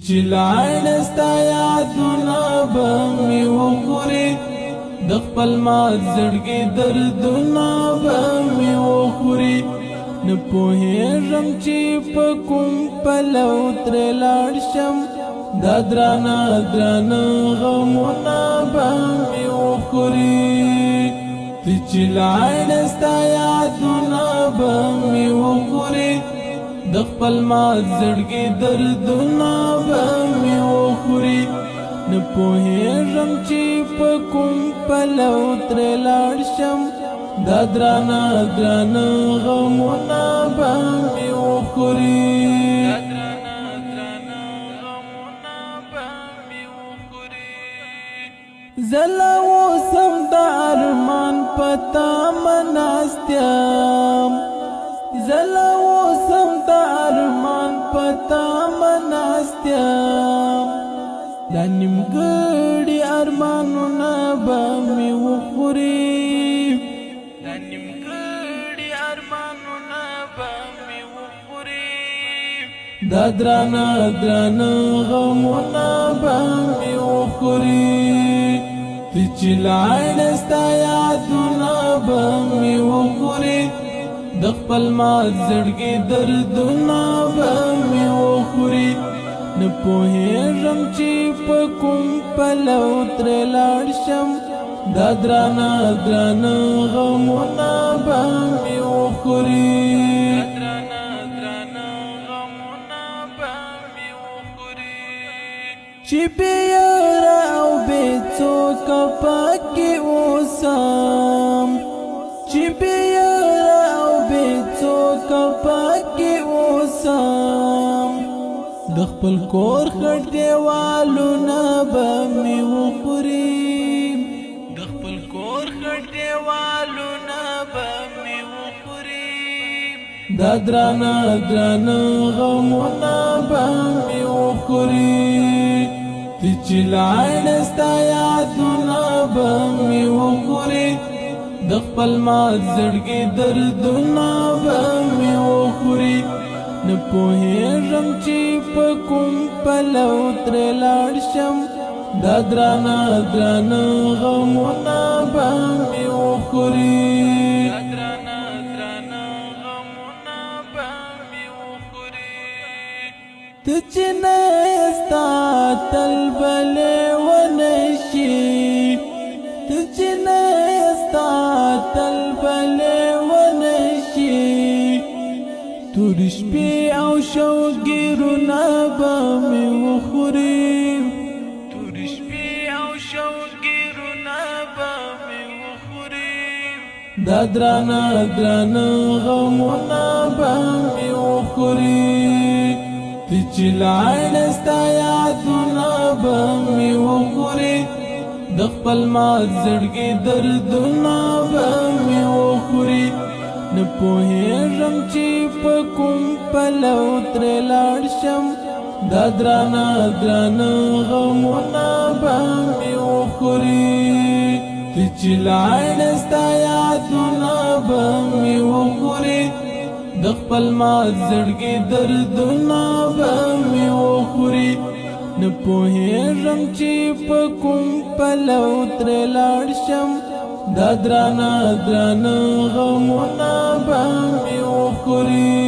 چې لاړ ستا یادونه به مې وخوري د خپل مات زړګي دردونه به مې وخوري نه پوهېږم چې په کوم پلو ترې لاړ شم دا درانه درانه غمونه به مې وخوري چې لاړ ستا یادونه به مې وخوري د خپل مات زړګي دردونه به مې وخوري نه پوهېږم چې په کوم پلو ترې لاړ شم دا درانه درانه غمونه به مې وخوري زه لا اوسم د ارمان په تمه ناست یم زه لا اوسم د ارمان په تمه ناست یم دا نیمګړي ارمانونه به مې وخوري دا نیمګړي ارمانونه به مې وخوري دا درانه درانه غمونه به مې وخوري چې لاړ ستا یادونه به مې وخوري د خپل مات زړګي دردونه به مې وخوري نه پوهېږم چې په کوم پلو ترې لاړ شم دا درانه درانه غمونه به مې وخوري چې بې یاره او بې څوکه پکې اوسم چې بې یاره او بې څوکه پکې اوسم د خپل کور خړ دیوالونه به مې وخوري د خپل کور خړ دیوالونه به مې وخوري دا درانه درانه غمونه به مې وخوري چې لاړ ستا یادونه به مې وخوري د خپل مات زړګي دردونه به مې وخوري نه پوهېږم چې په کوم پلو ترې لاړ شم دا درانه درانه غمونه به مې وخوري ته چې نه یې ستا تل بلې ونه شي ته چې نه یې ستا تل بلې ونه شي تورې شپې او شوګیرونه به مې وخوري تورې شپې او شوګیرونه به مې وخوري دا درانه درانه غمونه به مې وخوري چې لاړ ستا یادونه به مې وخوري د خپل مات زړګي دردونه به مې وخوري نه پوهېږم چې په کوم پلو ترې لاړ شم دا درانه درانه غمونه به مې وخوري چې لاړ ستا یادونه به مې وخوري د خپل مات زړګي دردونه به مې وخوري نه پوهېږم چې په کوم پلو ترې لاړ شم دا درانه درانه غمونه به مې وخوري